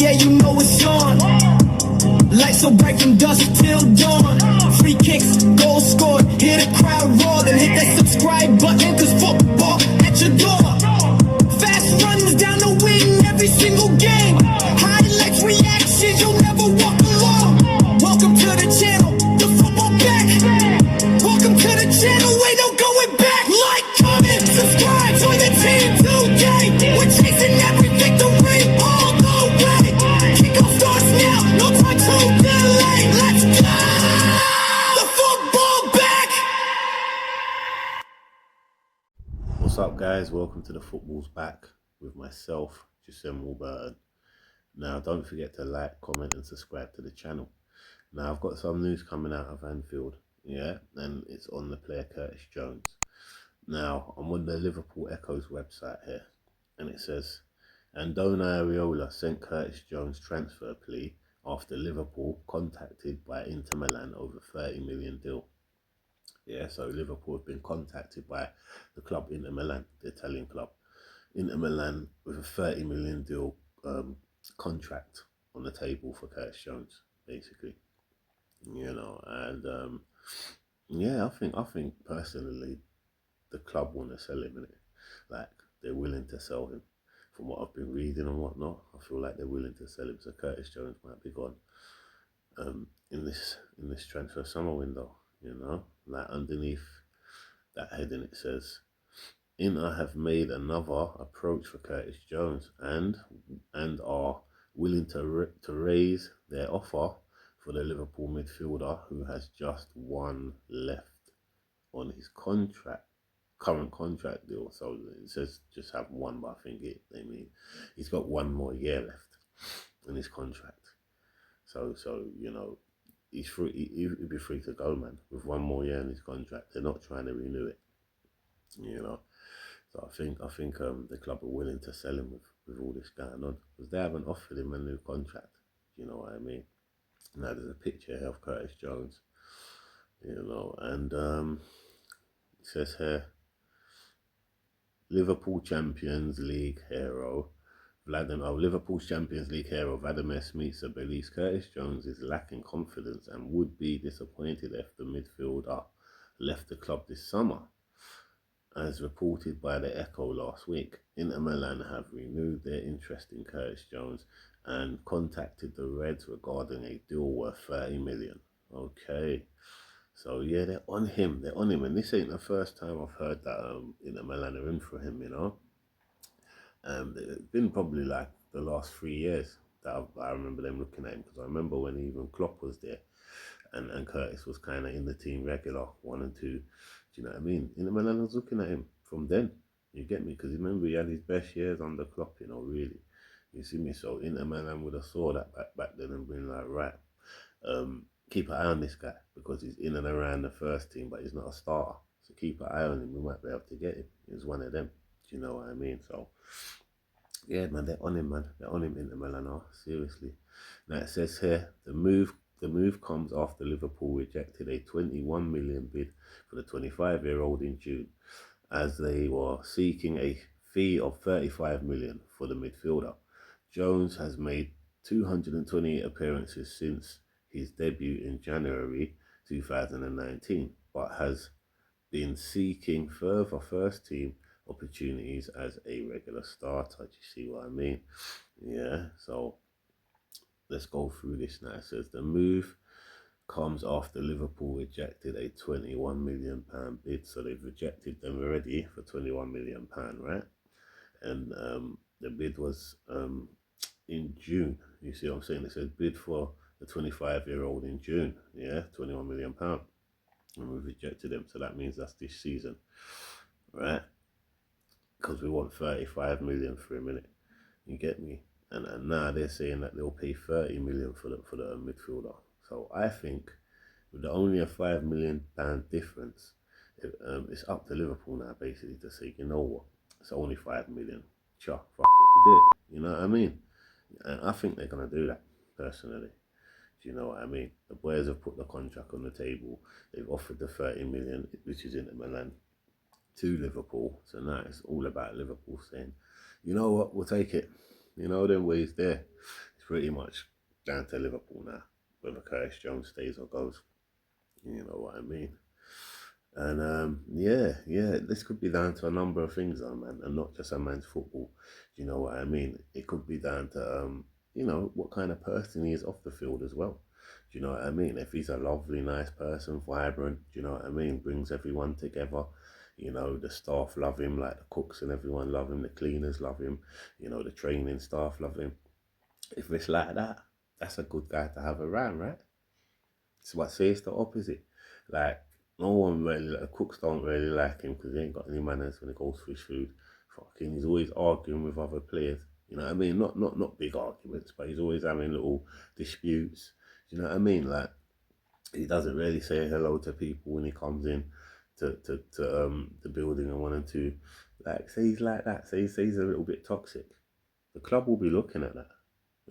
yeah, you know it's on. Lights so bright from dusk till dawn. Free kicks, goals scored, hear the crowd roar. Then hit that subscribe button, cause football at your door. Fast runs down the wing every single game. Highlights, reactions, you'll never walk alone. Welcome to the channel, the football back. Welcome to the channel, ain't no going back. Like, comment, subscribe, join the team today. We're chasing every victory all the way. Kickoff starts now, no time to delay. Let's go! The football back! What's up, guys? Welcome to the Football's Back with myself, Justin Warburton. Now, don't forget to like, comment and subscribe to the channel. Now, I've got some news coming out of Anfield, and it's on the player Curtis Jones. Now, I'm on the Liverpool Echo's website here, and it says, Andona Areola sent Curtis Jones transfer plea after Liverpool contacted by Inter Milan over 30 million deal. Yeah, so Liverpool have been contacted by the club Inter Milan, the Italian club. Inter Milan with a 30 million deal contract on the table for Curtis Jones, basically. And yeah, I think personally the club want to sell him, innit? Like, they're willing to sell him. From what I've been reading and whatnot, I feel like they're willing to sell him. So Curtis Jones might be gone in this transfer summer window. Like underneath that heading it says, Inter have made another approach for Curtis Jones and are willing to raise their offer for the Liverpool midfielder who has just one left on his current contract deal. So it says just have one, but I think they mean he's got one more year left in his contract. So he's free. He'd be free to go, man. With one more year in his contract, they're not trying to renew it. So I think the club are willing to sell him with all this going on, because they haven't offered him a new contract. You know what I mean? Now there's a picture here of Curtis Jones. And it says here, Liverpool Champions League hero. Liverpool's Champions League hero Vladimir Smicer believes Curtis Jones is lacking confidence and would be disappointed if the midfielder left the club this summer. As reported by the Echo last week, Inter Milan have renewed their interest in Curtis Jones and contacted the Reds regarding a deal worth 30 million. Okay, so yeah, they're on him, and this ain't the first time I've heard that Inter Milan are in for him, It's been probably like the last 3 years that I remember them looking at him, because I remember when even Klopp was there and Curtis was kind of in the team regular 1 and 2. Do you know what I mean? Inter Milan was looking at him from then. You get me? Because remember he had his best years under Klopp, really. You see me? So Inter Milan would have saw that back then and been like, right, keep an eye on this guy, because he's in and around the first team, but he's not a starter. So keep an eye on him. We might be able to get him. He's one of them. Do you know what I mean? So yeah, man, they're on him, man. They're on him, Inter Milan, seriously. Now it says here, the move comes after Liverpool rejected a 21 million bid for the 25-year-old in June, as they were seeking a fee of 35 million for the midfielder. Jones has made 228 appearances since his debut in January 2019, but has been seeking further first-team opportunities as a regular starter. Do you see what I mean? Yeah, so let's go through this now. It says the move comes after Liverpool rejected a £21 million bid. So they've rejected them already for £21 million, right? And the bid was in June. You see what I'm saying? It says bid for the 25-year-old in June. Yeah, £21 million. And we've rejected them. So that means that's this season, right? Because we want 35 million for him, innit? You get me? And now they're saying that they'll pay 30 million for the midfielder. So I think with only a £5 million difference, it's up to Liverpool now basically to say, you know what, it's only 5 million. Fuck it, we did it. You know what I mean? And I think they're gonna do that personally. Do you know what I mean? The boys have put the contract on the table. They've offered the 30 million, which is Inter Milan, to Liverpool. So now it's all about Liverpool saying, you know what, we'll take it. Them ways there. It's pretty much down to Liverpool now, whether Curtis Jones stays or goes. You know what I mean? And this could be down to a number of things, man, and not just a man's football. Do you know what I mean? It could be down to what kind of person he is off the field as well. Do you know what I mean? If he's a lovely, nice person, vibrant, do you know what I mean? Brings everyone together. The staff love him, like the cooks and everyone love him, the cleaners love him, the training staff love him. If it's like that, that's a good guy to have around, right? So what say it's the opposite. Like, no one really, the cooks don't really like him because he ain't got any manners when it goes for his food. Fucking, he's always arguing with other players. You know what I mean? Not big arguments, but he's always having little disputes. Do you know what I mean? Like, he doesn't really say hello to people when he comes in to the building and wanting to, like, say he's like that. Say he's a little bit toxic. The club will be looking at that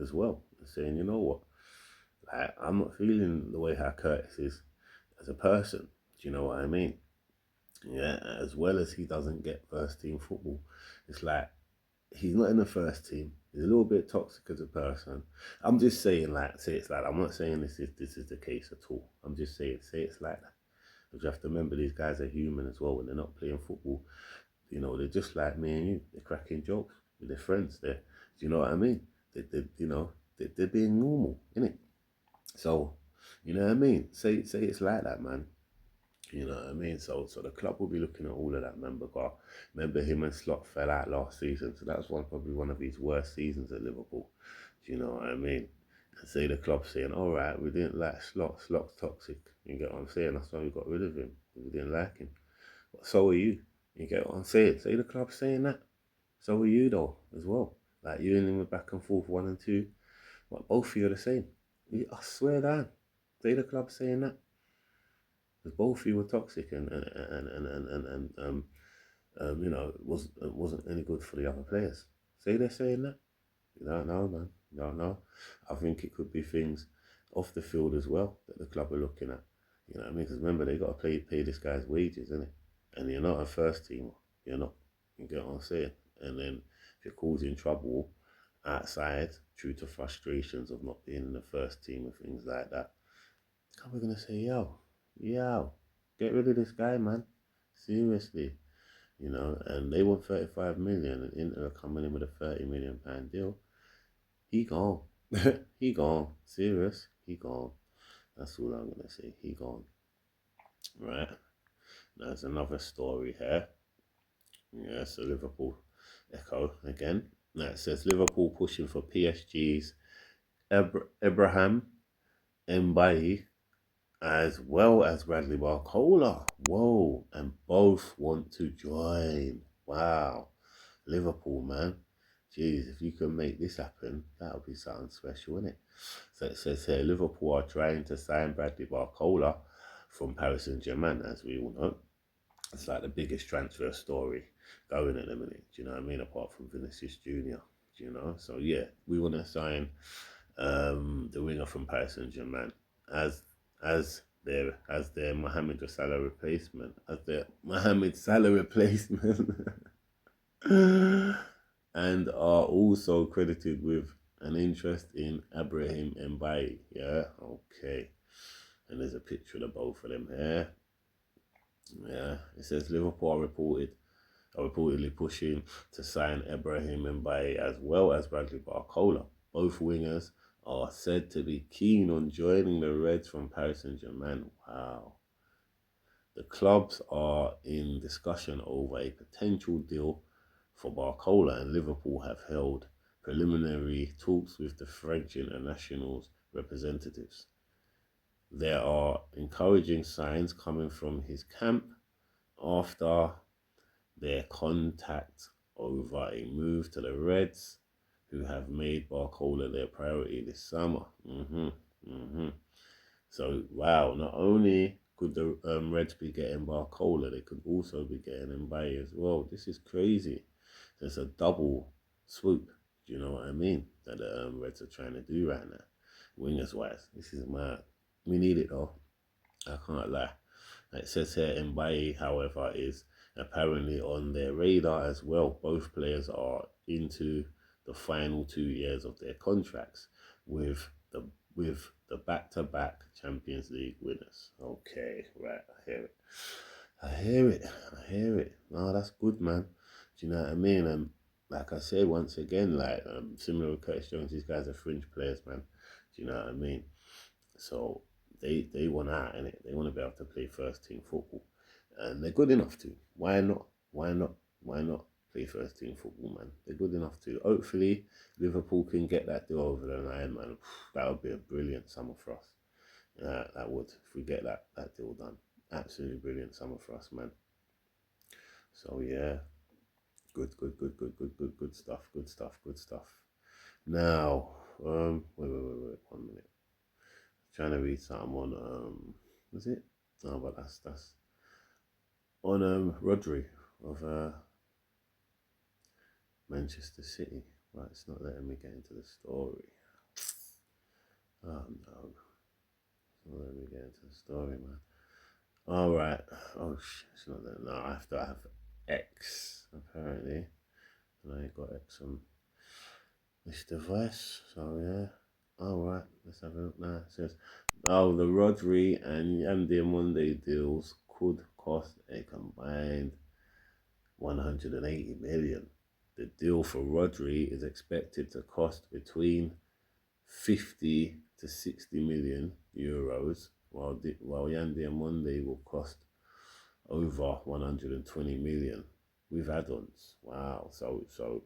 as well and saying, you know what? Like, I'm not feeling the way how Curtis is as a person. Do you know what I mean? Yeah, as well as he doesn't get first team football. It's like he's not in the first team. He's a little bit toxic as a person. I'm just saying, like, say it's like that. I'm not saying this is the case at all. I'm just saying, say it's like that. Because you have to remember these guys are human as well when they're not playing football. They're just like me and you. They're cracking jokes with their friends. Do you know what I mean? They're being normal, innit? So, you know what I mean? Say it's like that, man. You know what I mean? So the club will be looking at all of that, man. Because remember him and Slot fell out last season, so that was probably one of his worst seasons at Liverpool. Do you know what I mean? And say the club saying, all right, we didn't like Slot. Slot's toxic. You get what I'm saying? That's why we got rid of him. We didn't like him. But so are you. You get what I'm saying? Say the club saying that. So are you though, as well. Like you and him were back and forth 1 and 2. But both of you are the same. I swear down. Say the club saying that. Because both of you were toxic and it wasn't any good for the other players. Say they're saying that. You don't know, man. You don't know. I think it could be things off the field as well that the club are looking at. You know what I mean? Because remember, they got to pay this guy's wages, isn't it? And you're not a first teamer. You're not. You get what I'm saying? And then if you're causing trouble outside due to frustrations of not being in the first team and things like that, how are we going to say, yo, get rid of this guy, man. Seriously. And they want 35 million and Inter are coming in with a £30 million deal. He gone. He gone. Serious. He gone. That's all I'm going to say. He gone. Right. There's another story here. Yeah, so Liverpool Echo again. Now it says Liverpool pushing for PSG's Abraham Mbaye as well as Bradley Barcola. Whoa, and both want to join. Wow. Liverpool, man. Jeez, if you can make this happen, that would be something special, wouldn't it? So it says here, Liverpool are trying to sign Bradley Barcola from Paris Saint-Germain, as we all know. It's like the biggest transfer story going at the minute, do you know what I mean? Apart from Vinicius Jr., do you know? So yeah, we want to sign the winger from Paris Saint-Germain as their Mohamed Salah replacement, and are also credited with an interest in Ibrahim Mbaye. Yeah, okay. And there's a picture of the both of them here. Yeah, it says Liverpool are reportedly pushing to sign Ibrahim Mbaye as well as Bradley Barcola. Both wingers are said to be keen on joining the Reds from Paris Saint-Germain. Wow. The clubs are in discussion over a potential deal for Barcola, and Liverpool have held preliminary talks with the French international's representatives. There are encouraging signs coming from his camp after their contact over a move to the Reds, who have made Barcola their priority this summer. So, wow, not only could the Reds be getting Barcola, they could also be getting Mbaye as well. This is crazy. There's a double swoop, do you know what I mean, that the Reds are trying to do right now, wingers-wise. This is mad. We need it, though. I can't lie. It says here, Mbaye, however, is apparently on their radar as well. Both players are into the final 2 years of their contracts. with the back-to-back Champions League winners. Okay, right, I hear it. I hear it. I hear it. No, that's good, man. Do you know what I mean? Like I say once again, like similar with Curtis Jones, these guys are fringe players, man. Do you know what I mean? So they want out in it. They want to be able to play first team football, and they're good enough to. Why not? Why not? Why not play first team football, man? They're good enough to. Hopefully, Liverpool can get that deal over the line, man. That would be a brilliant summer for us. That would, if we get that deal done. Absolutely brilliant summer for us, man. So yeah, good, good, good, good, good, good, good stuff, good stuff, good stuff. Now, wait, 1 minute. Trying to read something on was it? No, but that's on Rodri of Manchester City. Right, it's not letting me get into the story. Oh no, it's not letting me get into the story, man. All right. Oh shit, it's not that. No, I have to have X apparently, and I ain't got X on this device. So yeah. All right, let's have a look now. It says, oh, the Rodri and Yandy Monday deals could cost a combined 180 million. The deal for Rodri is expected to cost between 50 to 60 million euros, while Yandy Monday will cost over 120 million with add-ons. Wow. So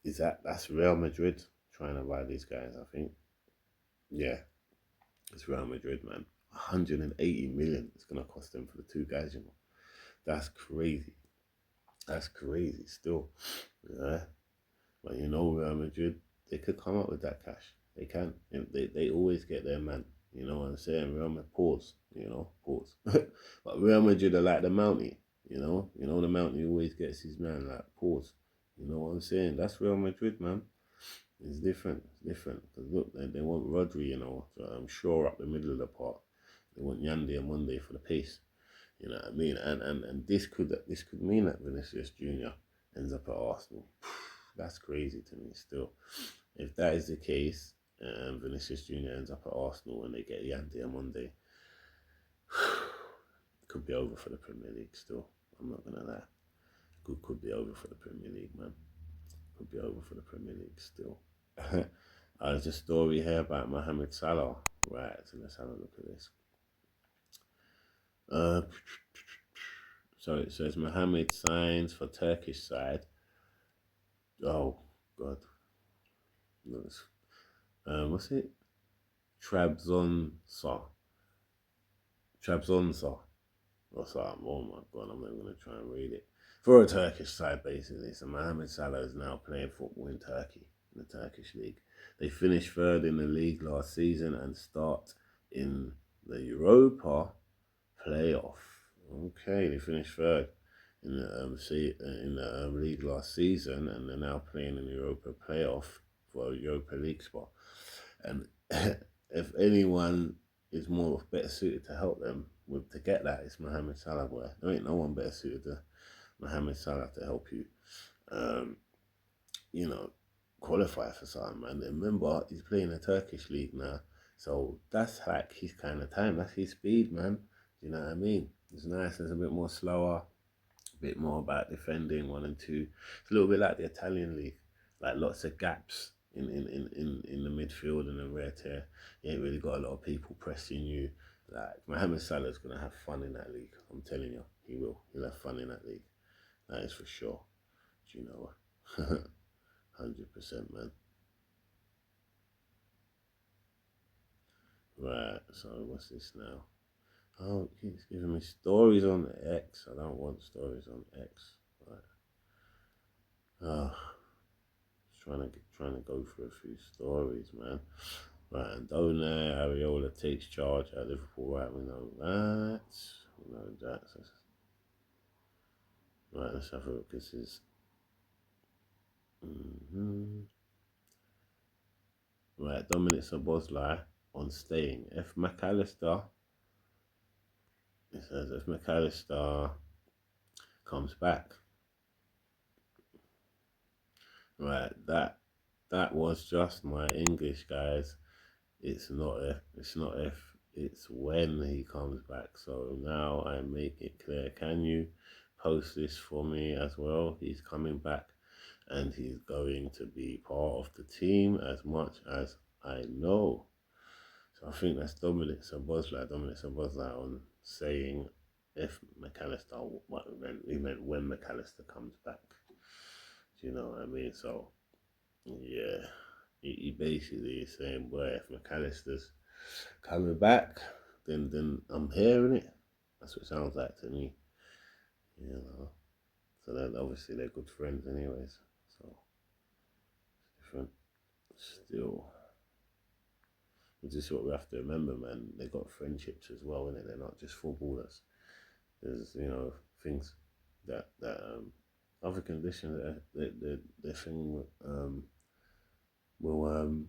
that's Real Madrid trying to buy these guys, I think. Yeah, it's Real Madrid, man. 180 million it's gonna cost them for the two guys, you know. That's crazy. That's crazy still. Yeah. But you know, Real Madrid, they could come up with that cash. They can. They always get their man. You know what I'm saying? Real Madrid, pause. You know, pause. But Real Madrid are like the Mountie. You know the Mountie always gets his man. Like pause. You know what I'm saying? That's Real Madrid, man. It's different. It's different. Because look, they want Rodri, you know, so I'm sure up the middle of the park. They want Yandy and Monday for the pace. You know what I mean? And this could mean that Vinicius Junior ends up at Arsenal. That's crazy to me still. If that is the case, Vinicius Junior ends up at Arsenal and they get Yandy and Monday, could be over for the Premier League still. I'm not gonna lie. Could be over for the Premier League, man. Could be over for the Premier League still. There's a story here about Mohamed Salah. Right, so let's have a look at this. So it says Mohamed signs for Turkish side. Oh God, what's it? Trabzonspor. Trabzonspor or something. Oh my God, I'm not even gonna try and read it. For a Turkish side, basically. So Mohamed Salah is now playing football in Turkey, in the Turkish league. They finished third in the league last season and start in the Europa playoff. Okay, they finished third in the league last season, and they're now playing in the Europa playoff for a Europa League spot. And if anyone is better suited to help them to get that, it's Mohamed Salah. Boy, there ain't no one better suited to Mohamed Salah to help you. You know, qualify for something, man. And remember, he's playing the Turkish league now, so that's like his kind of time. That's his speed, man. You know what I mean? It's nice. It's a bit more slower, a bit more about defending 1 and 2. It's a little bit like the Italian league, like lots of gaps in the midfield and the rear tier. You ain't really got a lot of people pressing you. Like Mohamed Salah's gonna have fun in that league. I'm telling you, he will. He'll have fun in that league. That is for sure. Do you know? 100%, man. Right, so what's this now? Oh, it keeps giving me stories on X. I don't want stories on X. Right. Trying to go through a few stories, man. Right, and Dona Ariola takes charge at Liverpool. Right, we know that. We know that. Right, let's have a look. This is. Right, Dominic Szoboszlai on staying. If McAllister, it says if McAllister comes back, right, that That was just my English, guys. It's not if, it's when he comes back. So now I make it clear. Can you post this for me as well? He's coming back and he's going to be part of the team as much as I know. So I think that's Dominic Sabozla on saying if McAllister, what he meant when McAllister comes back. Do you know what I mean? So yeah, he basically is saying, boy, if McAllister's coming back, then I'm hearing it. That's what it sounds like to me. You know. So then obviously they're good friends anyways. So it's different. Still. This is what we have to remember, man. They got friendships as well, innit? They're not just footballers. There's, things that other conditions that the thing will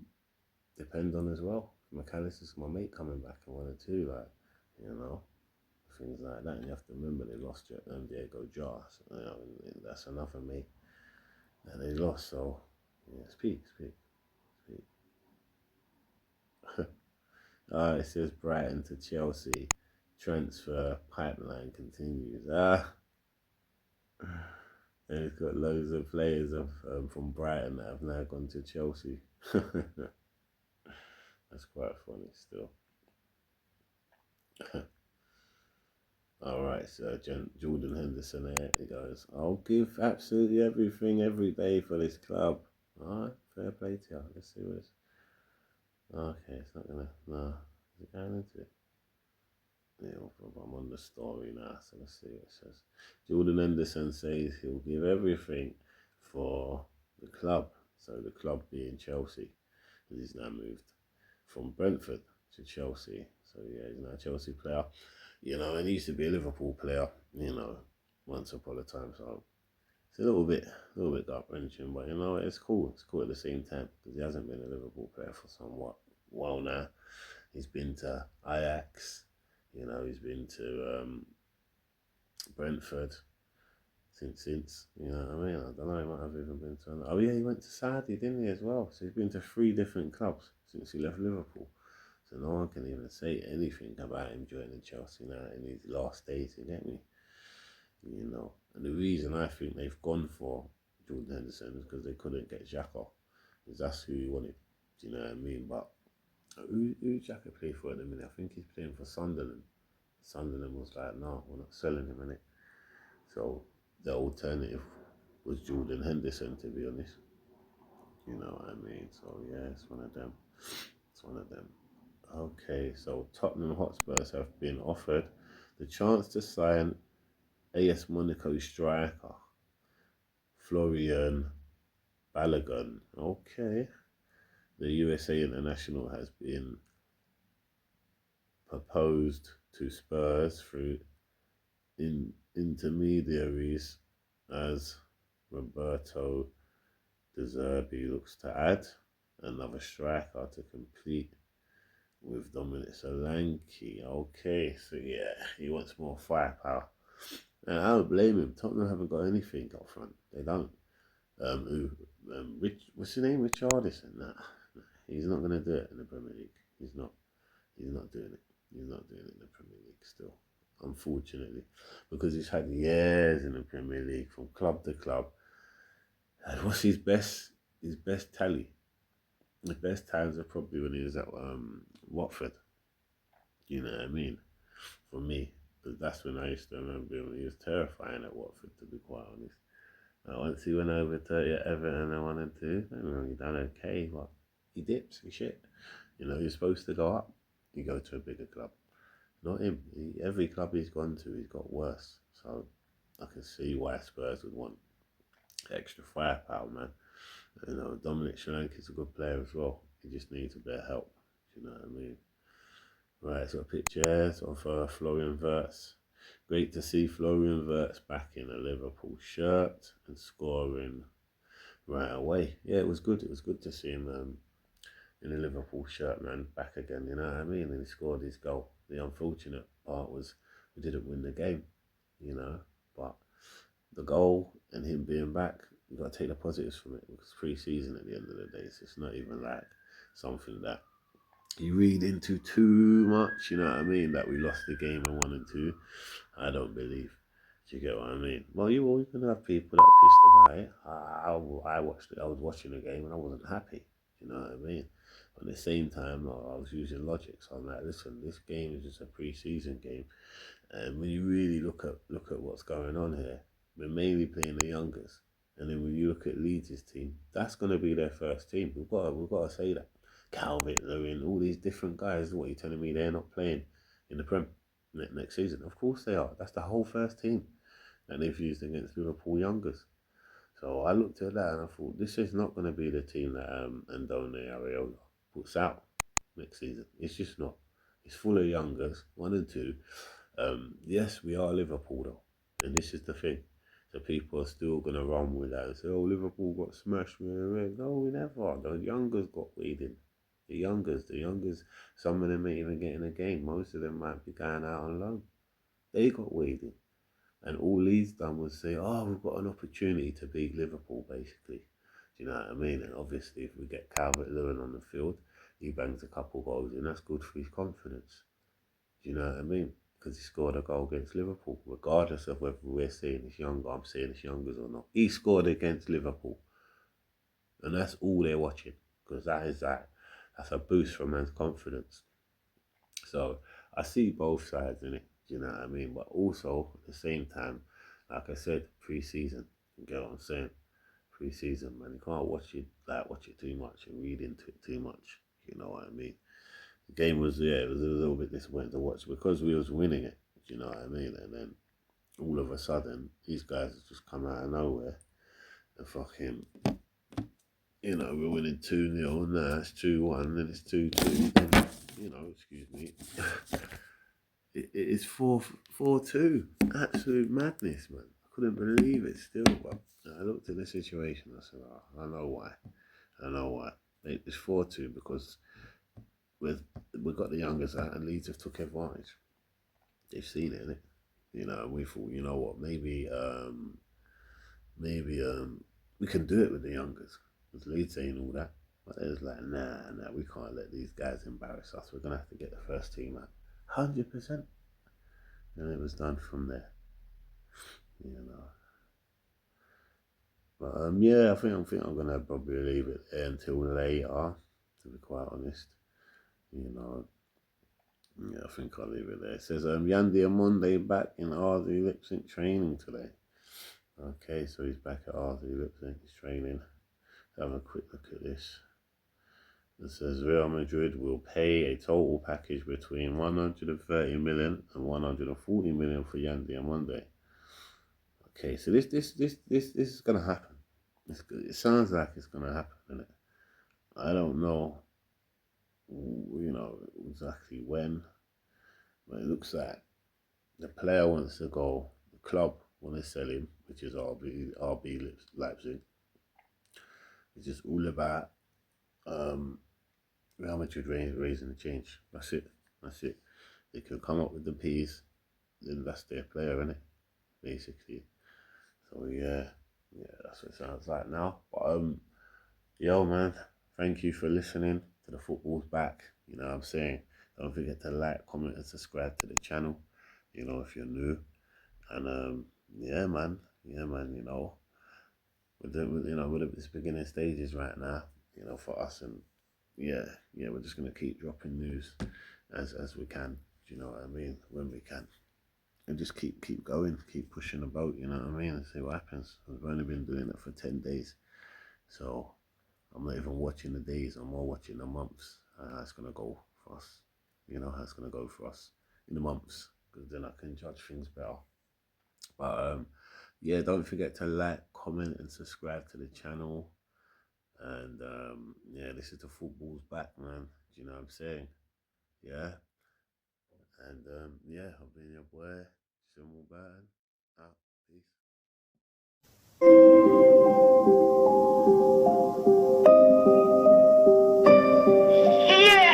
depend on as well. McAllister's my mate coming back in 1 or 2, like, you know, things like that. And you have to remember they lost Diego Jar, so, that's another mate that they lost. So yeah, speak. It says Brighton to Chelsea transfer pipeline continues. And it's got loads of players from Brighton that have now gone to Chelsea. That's quite funny still. All right, so Jordan Henderson here, he goes, I'll give absolutely everything every day for this club. All right, fair play to you. Let's see what it's... Okay, it's not gonna... No, is it going into it? Yeah, I'm on the story now, so let's see what it says. Jordan Henderson says he'll give everything for the club. So the club being Chelsea, because he's now moved from Brentford to Chelsea. So yeah, he's now a Chelsea player. And he used to be a Liverpool player, once upon a time. So it's a little bit gut wrenching, but it's cool. It's cool at the same time because he hasn't been a Liverpool player for somewhat while now. He's been to Ajax, he's been to Brentford since, you know what I mean? I don't know, he might have even been to... Oh yeah, he went to Saudi, didn't he, as well? So he's been to 3 different clubs since he left Liverpool. So no one can even say anything about him joining Chelsea now in his last days, you get me? And the reason I think they've gone for Jordan Henderson is because they couldn't get Xhaka, because that's who he wanted, do you know what I mean? But who Xhaka play for at the minute? I think he's playing for Sunderland. Sunderland was like, no, we're not selling him, innit? So the alternative was Jordan Henderson, to be honest. You know what I mean? So yeah, it's one of them. Okay, so Tottenham Hotspurs have been offered the chance to sign AS Monaco striker Florian Balogun. Okay, the USA international has been proposed to Spurs through intermediaries as Roberto De Zerbi looks to add another striker to complete with Dominic Solanke. Okay, so yeah, he wants more firepower. And I don't blame him. Tottenham haven't got anything up front. They don't. What's his name? Richarlison. Nah, he's not gonna do it in the Premier League. He's not. He's not doing it. He's not doing it in the Premier League still, unfortunately, because he's had years in the Premier League from club to club. And what's his best? His best tally. The best times are probably when he was at Watford. You know what I mean? For me, because that's when I used to remember him. He was terrifying at Watford, to be quite honest. Once he went over to Everton and 1 and 2, I don't know, he done okay, but he dips, he shit. You're supposed to go up. You go to a bigger club. Not him. Every club he's gone to, he's got worse. So I can see why Spurs would want extra firepower, man. Dominic Solanke is a good player as well. He just needs a bit of help. Do you know what I mean? Right, so pictures of Florian Wirtz. Great to see Florian Wirtz back in a Liverpool shirt and scoring right away. Yeah, it was good. It was good to see him in a Liverpool shirt, man, back again. You know what I mean? And he scored his goal. The unfortunate part was we didn't win the game, but the goal and him being back You got to take the positives from it because pre-season at the end of the day, so it's not even like something that you read into too much. You know what I mean? That we lost the game and 1-2. I don't believe. Do you get what I mean? Well, you always gonna have people that are pissed about it. I watched it. I was watching the game and I wasn't happy. You know what I mean? But at the same time, I was using logic. So I'm like, listen, this game is just a pre-season game, and when you really look at what's going on here, we're mainly playing the youngers. And then when you look at Leeds' team, that's going to be their first team. We've got to say that. Calvert Lewin, all these different guys. What are you telling me they're not playing in the Prem next season? Of course they are. That's the whole first team that they've used against Liverpool youngers. So I looked at that and I thought, this is not going to be the team that Andone Areola puts out next season. It's just not. It's full of youngers, 1 and 2. Yes, we are Liverpool though, and this is the thing. So people are still gonna run with that and say, "Oh, Liverpool got smashed with the red." No, we never. The youngers got weeding. The youngers. Some of them ain't even getting a game. Most of them might be going out on loan. They got weeding, and all Leeds done was say, "Oh, we've got an opportunity to beat Liverpool." Basically, do you know what I mean? And obviously, if we get Calvert-Lewin on the field, he bangs a couple goals, and that's good for his confidence. Do you know what I mean? Because he scored a goal against Liverpool, regardless of whether we're saying it's younger, I'm saying it's youngers or not. He scored against Liverpool, and that's all they're watching, because that's a boost for man's confidence. So I see both sides in it. Do you know what I mean? But also at the same time, like I said, pre-season. You get what I'm saying? Pre-season, man. You can't watch it too much and read into it too much. You know what I mean? The game was, it was a little bit disappointing to watch because we was winning it, do you know what I mean? And then all of a sudden, these guys have just come out of nowhere and fucking, we're winning 2-0, and now it's 2-1, then it's 2-2, then, excuse me, it is 4-2. Absolute madness, man. I couldn't believe it still, but I looked at the situation, I said, I know why. It's 4-2 because we got the youngers out and Leeds have took advantage. They've seen it, innit? And we thought, you know what, maybe we can do it with the youngers. Because Leeds saying all that. But it was like, nah, we can't let these guys embarrass us. We're going to have to get the first team out. 100%. And it was done from there. But I think I'm going to probably leave it there until later, to be quite honest. I think I'll leave it there. It says, Yandy and Monday back in RD Lip Sync training today. Okay, so he's back at RD Lip Sync, he's training. Have a quick look at this. It says Real Madrid will pay a total package between 130 million and 140 million for Yandy and Monday. Okay, so this is gonna happen. It sounds like it's gonna happen, innit? I don't know, exactly when, but it looks like the player wants to go, the club want to sell him, which is RB Leipzig. It's just all about Real Madrid raising the change. That's it. They can come up with the P's, then that's their player, innit? Basically. So yeah, that's what it sounds like now. But yo man, thank you for listening to the Football's Back. You know what I'm saying? Don't forget to like, comment, and subscribe to the channel, if you're new. And yeah man, we're at this beginning stages right now, for us, and we're just gonna keep dropping news as we can. Do you know what I mean? When we can. And just keep going, keep pushing the boat, you know what I mean, and see what happens. I've only been doing it for 10 days. So I'm not even watching the days, I'm more watching the months. How it's gonna go for us. How it's gonna go for us in the months, because then I can judge things better. But don't forget to like, comment, and subscribe to the channel. And this is the Football's Back, man. Do you know what I'm saying? Yeah. And I've been your boy, Simul Bad. Out. Peace. Yeah.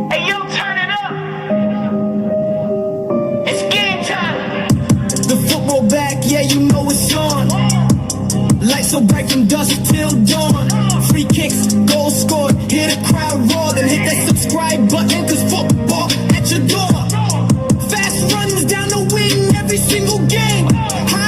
Hey, yo, turn it up. It's game time. The football back, yeah, you know it's on. so bright from dusk till dawn. Free kicks, goals scored, hear the crowd roar. Then hit that subscribe button, cause football at your door. Fast runs down the wing every single game.